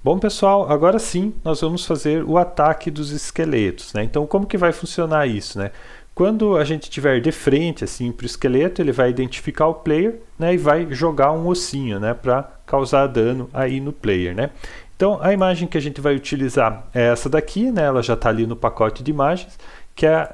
Bom pessoal, agora sim nós vamos fazer o ataque dos esqueletos, né? Então como que vai funcionar isso, né? Quando a gente estiver de frente assim para o esqueleto, ele vai identificar o player, né, e vai jogar um ossinho, né, para causar dano aí no player, né? Então a imagem que a gente vai utilizar é essa daqui, né? Ela já está ali no pacote de imagens, que é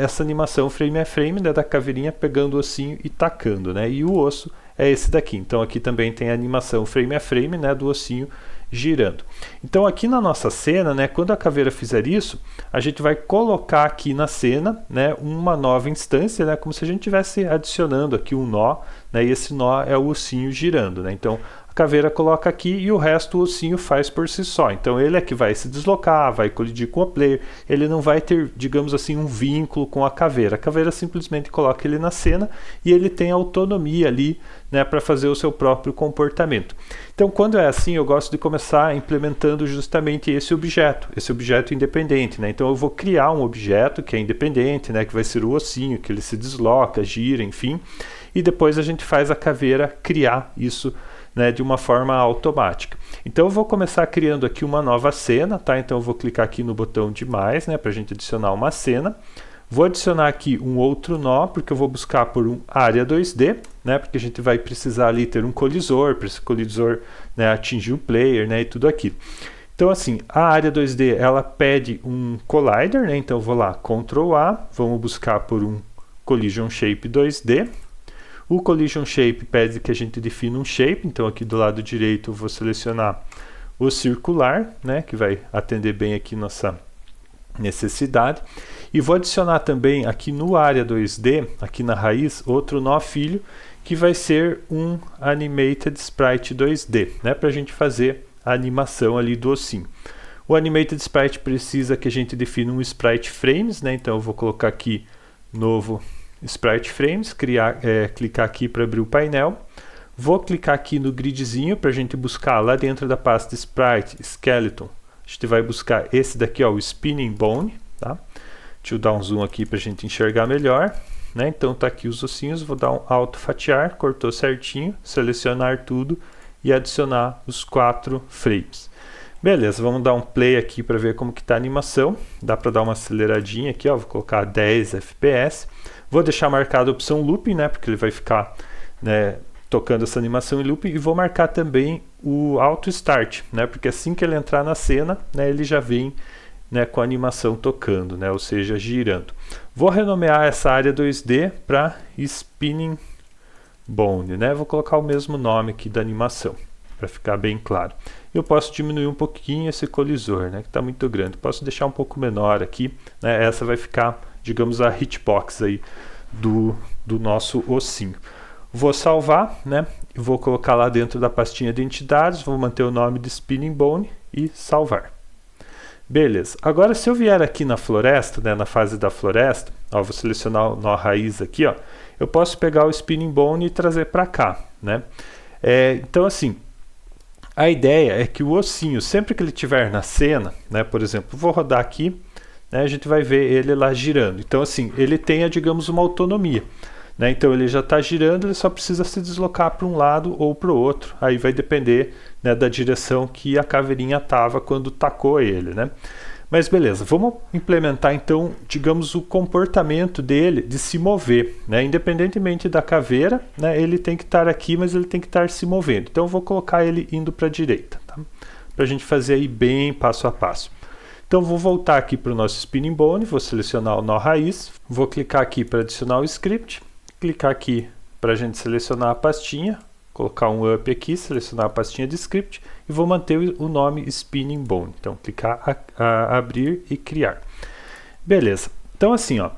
essa animação frame a frame, né, da caveirinha pegando o ossinho e tacando, né? E o osso é esse daqui. Então aqui também tem a animação frame a frame, né, do ossinho girando. Então aqui na nossa cena, né, quando a caveira fizer isso, a gente vai colocar aqui na cena, né, uma nova instância, né, como se a gente estivesse adicionando aqui um nó, né, e esse nó é o ossinho girando, né? Então a caveira coloca aqui e o resto o ossinho faz por si só. Então ele é que vai se deslocar, vai colidir com o player, ele não vai ter, digamos assim, um vínculo com a caveira. A caveira simplesmente coloca ele na cena e ele tem autonomia ali, né, para fazer o seu próprio comportamento. Então quando é assim, eu gosto de começar implementando justamente esse objeto independente, né? Então eu vou criar um objeto que é independente, né, que vai ser o ossinho, que ele se desloca, gira, enfim, e depois a gente faz a caveira criar isso, né, de uma forma automática. Então eu vou começar criando aqui uma nova cena, tá? Então eu vou clicar aqui no botão de mais, né, para a gente adicionar uma cena. Vou adicionar aqui um outro nó, porque eu vou buscar por um área 2D, né, porque a gente vai precisar ali ter um colisor, para esse colisor, né, atingir o player, né, e tudo aquilo. Então assim, a área 2D ela pede um collider, né, então eu vou lá, Ctrl A, vamos buscar por um collision shape 2D. O Collision Shape pede que a gente defina um shape, então aqui do lado direito eu vou selecionar o circular, né, que vai atender bem aqui nossa necessidade. E vou adicionar também aqui no área 2D, aqui na raiz, outro nó filho, que vai ser um Animated Sprite 2D, né, para a gente fazer a animação ali do ossinho. O Animated Sprite precisa que a gente defina um Sprite Frames, né, então eu vou colocar aqui novo Sprite Frames, clicar aqui para abrir o painel. Vou clicar aqui no gridzinho para a gente buscar lá dentro da pasta Sprite Skeleton. A gente vai buscar esse daqui, ó, o Spinning Bone. Tá? Deixa eu dar um zoom aqui para a gente enxergar melhor. Né? Então tá aqui os ossinhos, vou dar um Alt fatiar, cortou certinho, selecionar tudo e adicionar os 4 frames. Beleza, vamos dar um play aqui para ver como que está a animação. Dá para dar uma aceleradinha aqui, ó, vou colocar 10 FPS. Vou deixar marcada a opção looping, né, porque ele vai ficar, né, tocando essa animação em looping, e vou marcar também o auto start, né, porque assim que ele entrar na cena, né, ele já vem, né, com a animação tocando, né, ou seja, girando. Vou renomear essa área 2D para Spinning Bone, né, vou colocar o mesmo nome aqui da animação, para ficar bem claro. Eu posso diminuir um pouquinho esse colisor, né, que está muito grande. Posso deixar um pouco menor aqui, né, essa vai ficar, digamos, a hitbox aí do nosso ossinho. Vou salvar, né? Vou colocar lá dentro da pastinha de entidades, vou manter o nome de Spinning Bone e salvar. Beleza. Agora se eu vier aqui na floresta, né, na fase da floresta, ó, vou selecionar o nó raiz aqui, ó, eu posso pegar o Spinning Bone e trazer para cá, né? Então assim, a ideia é que o ossinho, sempre que ele estiver na cena, né, por exemplo, vou rodar aqui, né, a gente vai ver ele lá girando. Então assim, ele tem, digamos, uma autonomia, né? Então ele já está girando, ele só precisa se deslocar para um lado ou para o outro. Aí vai depender, né, da direção que a caveirinha estava quando tacou ele, né? Mas beleza, vamos implementar então, digamos, o comportamento dele de se mover, né? Independentemente da caveira, né, ele tem que estar aqui, mas ele tem que estar se movendo. Então eu vou colocar ele indo para a direita, tá? Para a gente fazer aí bem passo a passo. Então vou voltar aqui para o nosso Spinning Bone, vou selecionar o nó raiz, vou clicar aqui para adicionar o script, clicar aqui para a gente selecionar a pastinha, colocar um up aqui, selecionar a pastinha de script e vou manter o nome Spinning Bone. Então clicar abrir e criar. Beleza, então assim, ó,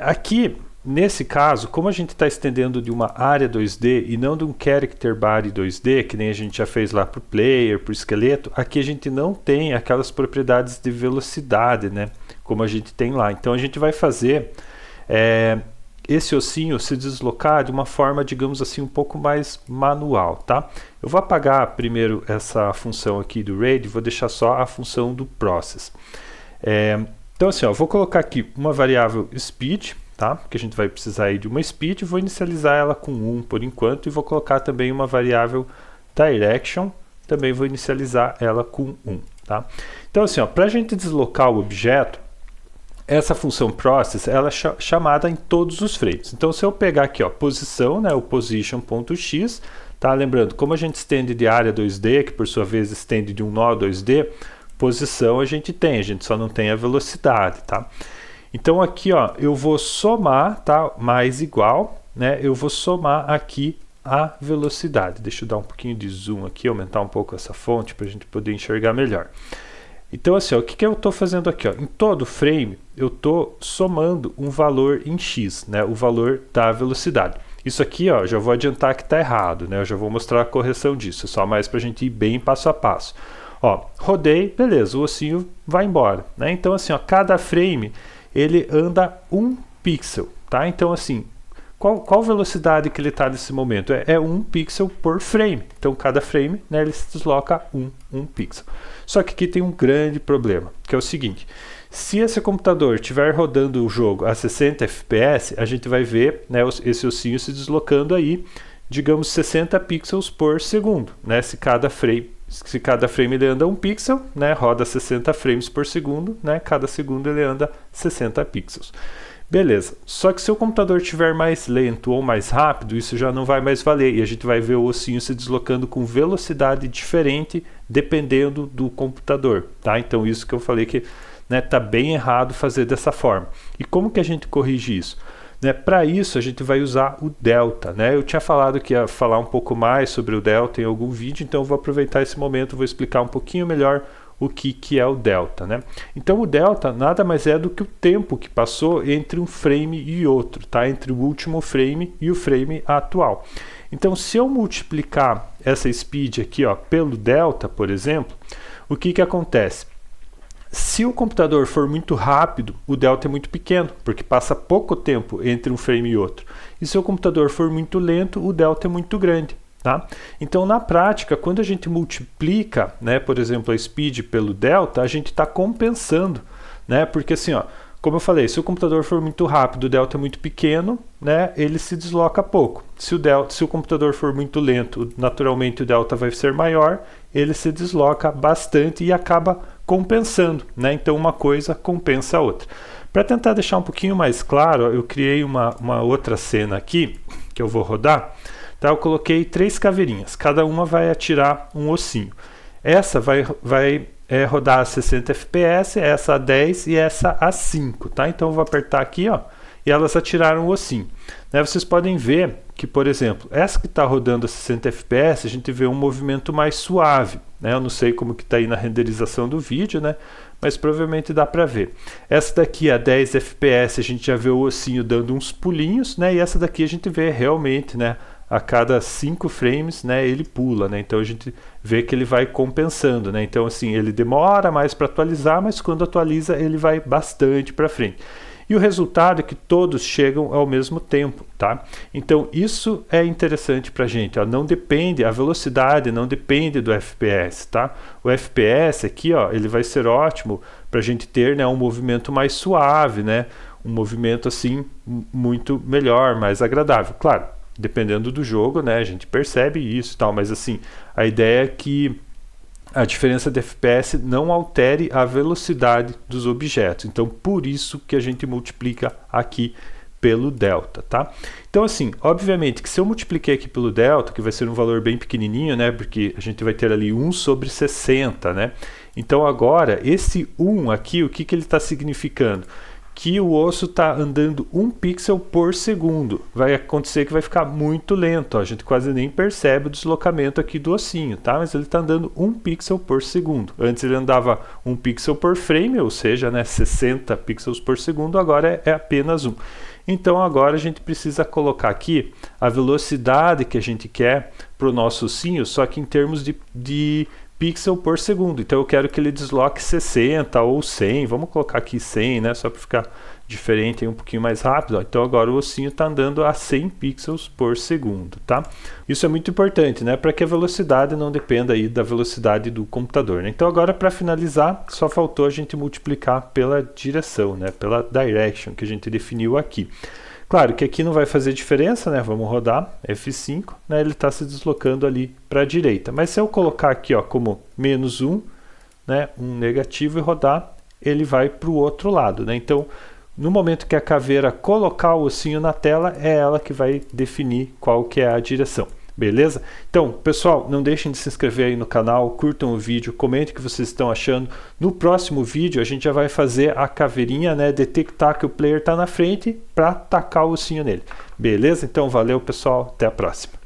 aqui nesse caso, como a gente está estendendo de uma área 2D e não de um character body 2D, que nem a gente já fez lá para o player, para o esqueleto, aqui a gente não tem aquelas propriedades de velocidade, né, como a gente tem lá. Então a gente vai fazer esse ossinho se deslocar de uma forma, digamos assim, um pouco mais manual, tá? Eu vou apagar primeiro essa função aqui do Raid, vou deixar só a função do Process. Então assim, ó, vou colocar aqui uma variável Speed, tá? Porque a gente vai precisar aí de uma Speed, vou inicializar ela com 1 por enquanto, e vou colocar também uma variável Direction, também vou inicializar ela com 1, tá? Então assim, para a gente deslocar o objeto, essa função process, ela é chamada em todos os frames. Então se eu pegar aqui, ó, posição, né, o position.x, tá? Lembrando, como a gente estende de área 2D, que por sua vez estende de um nó 2D, posição a gente só não tem a velocidade, tá? Então aqui, ó, eu vou somar, tá? Mais igual, né? Eu vou somar aqui a velocidade. Deixa eu dar um pouquinho de zoom aqui, aumentar um pouco essa fonte para a gente poder enxergar melhor. Então assim, ó, o que eu estou fazendo aqui? Ó? Em todo frame, eu estou somando um valor em x, né? O valor da velocidade. Isso aqui, ó, já vou adiantar que está errado, né? Eu já vou mostrar a correção disso, só mais para a gente ir bem passo a passo. Ó, rodei, beleza, o ossinho vai embora, né? Então assim, ó, cada frame ele anda 1 pixel, tá? Então assim, qual velocidade que ele está nesse momento? É 1 pixel por frame. Então cada frame, né, ele se desloca 1 pixel. Só que aqui tem um grande problema, que é o seguinte: se esse computador estiver rodando o jogo a 60 fps, a gente vai ver, né, esse ossinho se deslocando aí, digamos, 60 pixels por segundo, né? Se cada frame ele anda 1 pixel, né, roda 60 frames por segundo, né, cada segundo ele anda 60 pixels. Beleza, só que se o computador estiver mais lento ou mais rápido, isso já não vai mais valer, e a gente vai ver o ossinho se deslocando com velocidade diferente dependendo do computador, tá? Então isso que eu falei que, né, tá bem errado fazer dessa forma. E como que a gente corrige isso? Né, para isso a gente vai usar o delta, né? Eu tinha falado que ia falar um pouco mais sobre o delta em algum vídeo, então eu vou aproveitar esse momento, vou explicar um pouquinho melhor o que é o delta, né? Então o delta nada mais é do que o tempo que passou entre um frame e outro, tá? Entre o último frame e o frame atual. Então se eu multiplicar essa speed aqui, ó, pelo delta, por exemplo, o que acontece? Se o computador for muito rápido, o delta é muito pequeno, porque passa pouco tempo entre um frame e outro. E se o computador for muito lento, o delta é muito grande. Tá? Então, na prática, quando a gente multiplica, né, por exemplo, a speed pelo delta, a gente está compensando, né? Porque assim, ó, como eu falei, se o computador for muito rápido, o delta é muito pequeno, né, ele se desloca pouco. Se o computador for muito lento, naturalmente o delta vai ser maior, ele se desloca bastante e acaba compensando, né? Então uma coisa compensa a outra. Para tentar deixar um pouquinho mais claro, eu criei uma outra cena aqui, que eu vou rodar. Tá, eu coloquei 3 caveirinhas, cada uma vai atirar um ossinho. Essa vai rodar a 60 fps, essa a 10 e essa a 5. Tá? Então eu vou apertar aqui, ó, e elas atiraram o ossinho. Né, vocês podem ver que, por exemplo, essa que está rodando a 60 fps, a gente vê um movimento mais suave. Né? Eu não sei como que está aí na renderização do vídeo, né? Mas provavelmente dá para ver. Essa daqui a 10 fps, a gente já vê o ossinho dando uns pulinhos, né? E essa daqui a gente vê realmente, né, a cada 5 frames, né, ele pula, né? Então a gente vê que ele vai compensando, né? Então assim, ele demora mais para atualizar, mas quando atualiza ele vai bastante para frente. E o resultado é que todos chegam ao mesmo tempo, tá? Então isso é interessante para a gente, ó, não depende, a velocidade não depende do FPS, tá? O FPS aqui, ó, ele vai ser ótimo para a gente ter, né, um movimento mais suave, né? Um movimento assim muito melhor, mais agradável, claro. Dependendo do jogo, né, a gente percebe isso e tal, mas assim, a ideia é que a diferença de FPS não altere a velocidade dos objetos. Então, por isso que a gente multiplica aqui pelo delta, tá? Então, assim, obviamente que se eu multipliquei aqui pelo delta, que vai ser um valor bem pequenininho, né, porque a gente vai ter ali 1 sobre 60, né? Então, agora, esse 1 aqui, o que ele está significando? Que o osso está andando 1 pixel por segundo. Vai acontecer que vai ficar muito lento, ó. A gente quase nem percebe o deslocamento aqui do ossinho, tá? Mas ele está andando 1 pixel por segundo. Antes ele andava 1 pixel por frame, ou seja, né, 60 pixels por segundo, agora é apenas 1. Então agora a gente precisa colocar aqui a velocidade que a gente quer para o nosso ossinho, só que em termos de pixel por segundo. Então eu quero que ele desloque 60 ou 100, vamos colocar aqui 100, né, só para ficar diferente e um pouquinho mais rápido. Ó. Então agora o ossinho está andando a 100 pixels por segundo, tá? Isso é muito importante, né, para que a velocidade não dependa aí da velocidade do computador, né? Então agora, para finalizar, só faltou a gente multiplicar pela direção, né, pela direction que a gente definiu aqui. Claro que aqui não vai fazer diferença, né? Vamos rodar F5, né? Ele está se deslocando ali para a direita. Mas se eu colocar aqui, ó, como -1, né? Um negativo e rodar, ele vai para o outro lado, né? Então, no momento que a caveira colocar o ossinho na tela, é ela que vai definir qual que é a direção. Beleza? Então, pessoal, não deixem de se inscrever aí no canal, curtam o vídeo, comentem o que vocês estão achando. No próximo vídeo, a gente já vai fazer a caveirinha, né? Detectar que o player está na frente para tacar o ossinho nele. Beleza? Então, valeu, pessoal. Até a próxima.